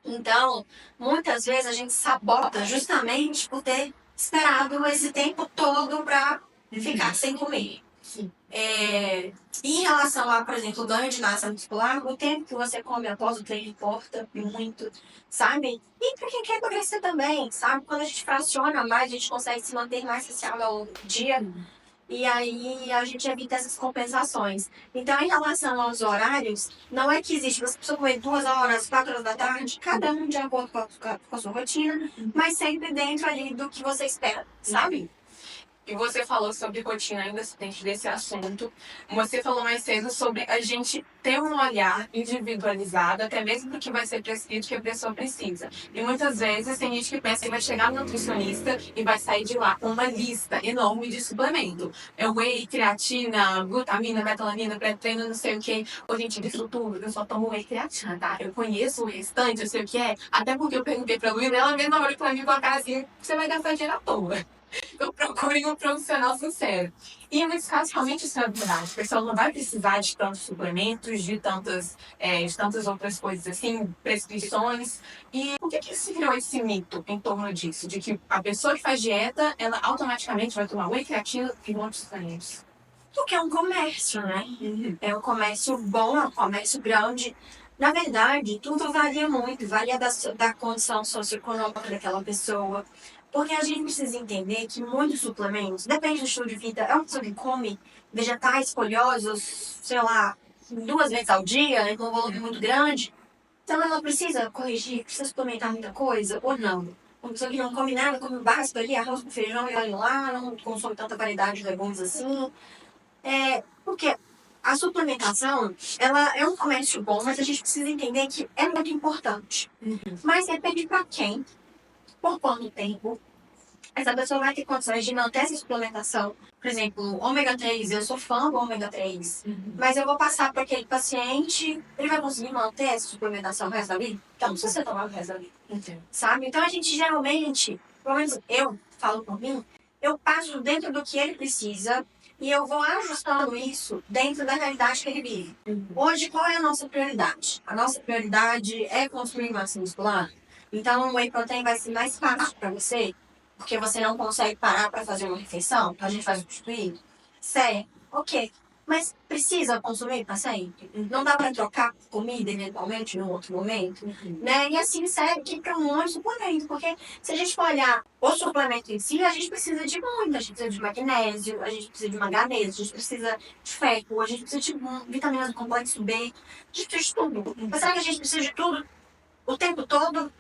Então, muitas vezes a gente sabota justamente por ter esperado esse tempo todo para ficar sem comer. Em relação a, por exemplo, o ganho de massa muscular, o tempo que você come após o treino importa muito, sabe? E para quem quer emagrecer também, sabe? Quando a gente fraciona mais, a gente consegue se manter mais saciado ao longo do dia. E aí a gente evita essas compensações. Então, em relação aos horários, não é que existe, você precisa comer 2 horas, 4 horas da tarde, cada um de acordo com a sua rotina, mas sempre dentro ali do que você espera, sabe? E você falou sobre rotina ainda dentro desse assunto. Você falou mais cedo sobre a gente ter um olhar individualizado, até mesmo do que vai ser prescrito que a pessoa precisa. E muitas vezes tem gente que pensa que vai chegar no nutricionista e vai sair de lá com uma lista enorme de suplemento. É whey, creatina, glutamina, metalanina, pré-treino, não sei o que. Ô, gente, disso tudo, eu só tomo whey e creatina, tá? Eu conheço o restante, eu sei o que é. Até porque eu perguntei pra Luísa, ela mesma olhou pra mim com a cara assim, você vai gastar dinheiro à toa. Eu procuro um profissional sincero. E nesse caso, realmente isso é verdade. A pessoa não vai precisar de tantos suplementos, de tantas outras coisas assim, prescrições. E por que se criou esse mito em torno disso? De que a pessoa que faz dieta, ela automaticamente vai tomar whey, creatina e muitos suplementos. Porque é um comércio, né? É um comércio bom, é um comércio grande. Na verdade, tudo varia muito, varia da condição socioeconômica daquela pessoa. Porque a gente precisa entender que muitos suplementos, depende do estilo de vida, é uma pessoa que come vegetais folhosos, sei lá, 2 vezes ao dia, né, com um volume muito grande. Então ela precisa corrigir, precisa suplementar muita coisa, ou não. Uma pessoa que não come nada, come o básico ali, arroz com feijão e olha lá, não consome tanta variedade de legumes assim. Porque a suplementação, ela é um comércio bom, mas a gente precisa entender que é muito importante. Mas depende para quem, por quanto tempo, essa pessoa vai ter condições de manter essa suplementação. Por exemplo, ômega 3, eu sou fã do ômega 3, mas eu vou passar para aquele paciente, ele vai conseguir manter essa suplementação o resto da vida? Então, não precisa ser tomado o resto da vida. Sabe? Então, a gente geralmente, pelo menos eu falo por mim, eu passo dentro do que ele precisa e eu vou ajustando isso dentro da realidade que ele vive. Hoje, qual é a nossa prioridade? A nossa prioridade é construir massa muscular? Então, o whey protein vai ser mais fácil para você, porque você não consegue parar para fazer uma refeição, então a gente vai substituir. Sério, ok. Mas precisa consumir para sempre? Não dá para trocar comida eventualmente num outro momento? Né? E assim serve para um monte de suplemento, porque se a gente for olhar o suplemento em si, a gente precisa de muito. A gente precisa de magnésio, a gente precisa de manganês, a gente precisa de ferro, a gente precisa de vitaminas do complexo B, a gente precisa de tudo. Mas será que a gente precisa de tudo o tempo todo?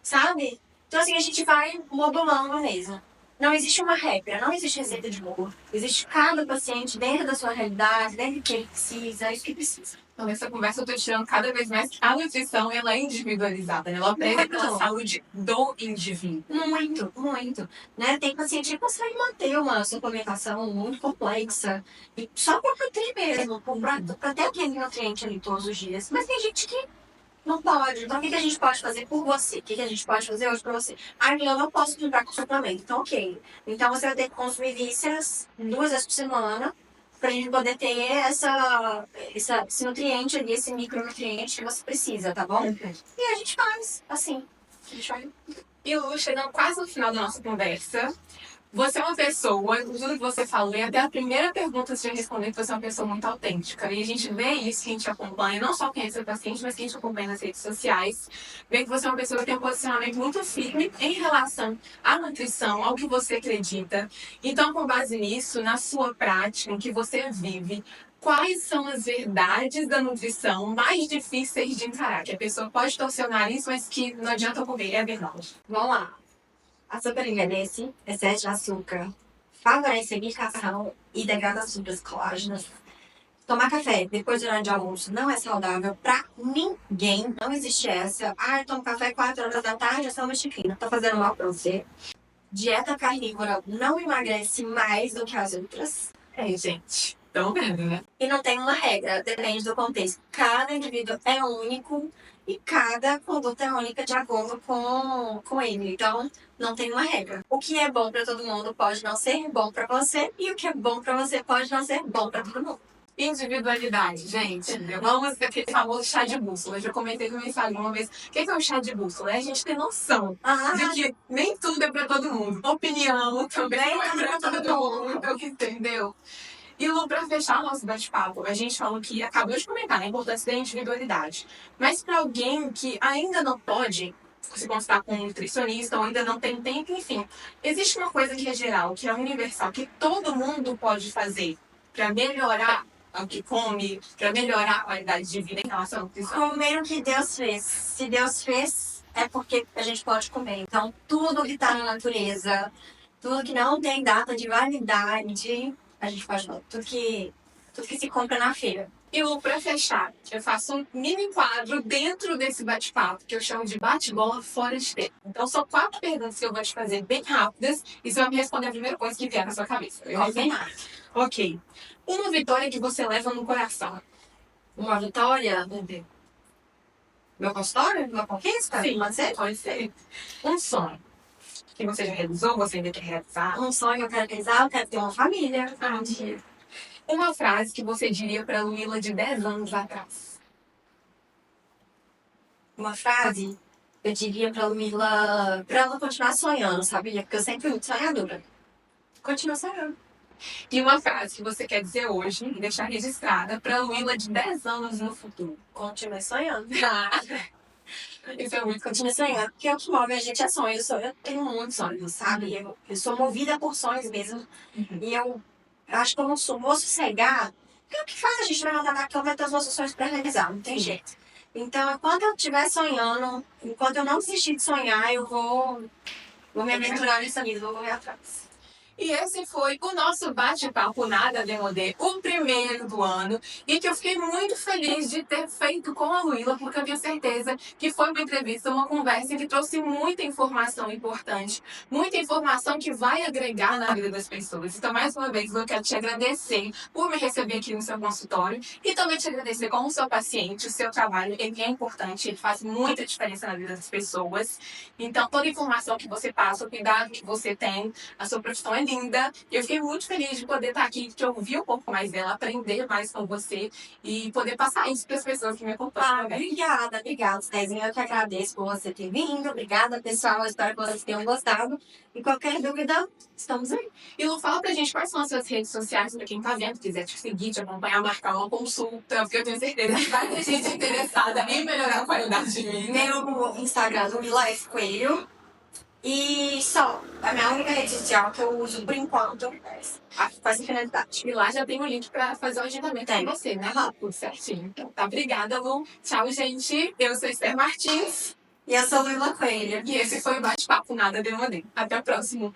Sabe? Então, assim, a gente vai modulando mesmo. Não existe uma regra, não existe receita de bolo. Existe cada paciente dentro da sua realidade, dentro do que ele precisa, é isso que precisa. Então, nessa conversa, eu tô tirando cada vez mais que a nutrição ela é individualizada, né? Ela preza pela saúde do indivíduo. Muito, muito. Né? Tem paciente que consegue manter uma suplementação muito complexa, e só para nutrir mesmo, para ter aquele nutriente ali todos os dias. Mas tem gente que não pode. Então, o que a gente pode fazer por você? O que a gente pode fazer hoje pra você? Ah, eu não posso comprar com suplemento. Então, ok. Então, você vai ter que consumir vísceras 2 vezes por semana pra gente poder ter esse nutriente ali, esse micronutriente que você precisa, tá bom? E a gente faz, assim. A gente vai... E Lu, chegando quase no final da nossa conversa, você é uma pessoa, tudo que você falou, e até a primeira pergunta você já respondeu que você é uma pessoa muito autêntica. E a gente vê isso, que a gente acompanha, não só quem é seu paciente, mas quem a gente acompanha nas redes sociais. Vê que você é uma pessoa que tem um posicionamento muito firme em relação à nutrição, ao que você acredita. Então, com base nisso, na sua prática, em que você vive, quais são as verdades da nutrição mais difíceis de encarar? Que a pessoa pode torcer o nariz, mas que não adianta comer, é verdade. Vamos lá. Açúcar envelhece, excesso de açúcar favorece a glicção e degrada as fibras colágenas. Tomar café depois do horário de almoço não é saudável pra ninguém. Não existe essa. Ah, eu tomo café 4 horas da tarde, eu sou uma mexicana. Tá fazendo mal pra você. Dieta carnívora não emagrece mais do que as outras. Gente. Então, né? E não tem uma regra, depende do contexto. Cada indivíduo é único e cada conduta é única de acordo com ele. Então, não tem uma regra. O que é bom pra todo mundo pode não ser bom pra você e o que é bom pra você pode não ser bom pra todo mundo. Individualidade, gente. Vamos aquele famoso chá de bússola. Eu já comentei no meu Instagram uma vez. O que é o chá de bússola? É a gente ter noção de que nem tudo é pra todo mundo. Opinião também não é pra todo mundo, entendeu? E Lu, pra fechar o nosso bate-papo, a gente falou que acabou de comentar, né, a importância da individualidade. Mas para alguém que ainda não pode se consultar com um nutricionista ou ainda não tem tempo, enfim, existe uma coisa que é geral, que é universal, que todo mundo pode fazer para melhorar o que come, para melhorar a qualidade de vida em relação à nutrição. Comer o que Deus fez. Se Deus fez, é porque a gente pode comer. Então, tudo que tá na natureza, tudo que não tem data de validade, a gente pode comer. Tudo que se compra na feira. E Lu, pra fechar, eu faço um mini quadro dentro desse bate-papo, que eu chamo de bate-bola fora de tempo. Então, são 4 perguntas que eu vou te fazer bem rápidas, e você vai me responder a primeira coisa que vier na sua cabeça. Ok. Uma vitória que você leva no coração. Uma vitória? Meu consultório? Uma conquista? Sim, Pode ser? pode ser. Um sonho que você já realizou, você ainda quer realizar. Um sonho que eu quero realizar, eu quero ter uma família. Um dia. Uma frase que você diria pra Luíla de 10 anos atrás. Uma frase, eu diria pra Lumila, pra ela continuar sonhando, sabia? Porque eu sempre fui muito sonhadora. Continua sonhando. E uma frase que você quer dizer hoje e deixar registrada pra Luíla de 10 anos no futuro. Continue sonhando. Isso é muito Continue sonhando. Porque o que move a gente é sonho. Eu tenho muitos sonhos, sabe? Eu sou movida por sonhos mesmo. E eu acho que eu não vou sossegar. Porque o que faz a gente levantar da cama é ter os nossos sonhos pra realizar. Não tem jeito. Então, enquanto eu estiver sonhando, enquanto eu não desistir de sonhar, eu vou me aventurar nessa vida, vou correr atrás. E esse foi o nosso bate-papo Nada Demodé, o primeiro do ano, e que eu fiquei muito feliz de ter feito com a Luíla, porque eu tenho certeza que foi uma entrevista, uma conversa que trouxe muita informação importante, muita informação que vai agregar na vida das pessoas. Então, mais uma vez, eu quero te agradecer por me receber aqui no seu consultório e também te agradecer como seu paciente, o seu trabalho, ele é importante, ele faz muita diferença na vida das pessoas. Então, toda a informação que você passa, o cuidado que você tem, a sua profissão é linda. Eu fiquei muito feliz de poder estar aqui, de ouvir um pouco mais dela, aprender mais com você e poder passar isso para as pessoas que me acompanham. Obrigada, Stezinha. Eu que agradeço por você ter vindo. Obrigada, pessoal. Eu espero que vocês tenham gostado. E qualquer dúvida, estamos aí. E Lu, fala pra gente quais são as suas redes sociais, para quem tá vendo, quiser te seguir, te acompanhar, marcar uma consulta, porque eu tenho certeza que vai ter gente interessada em melhorar a qualidade de vida. Meu Instagram, Lumila F. Coelho. E só, a minha única rede social que eu uso por enquanto com essa finalidade. E lá já tem o link pra fazer o agendamento com você, né? Tudo certinho. Então, tá, obrigada, Lu. Tchau, gente. Eu sou Esther Martins. E eu sou Lumila Coelho. E esse foi o Bate-Papo Nada Demodê. Até o próximo.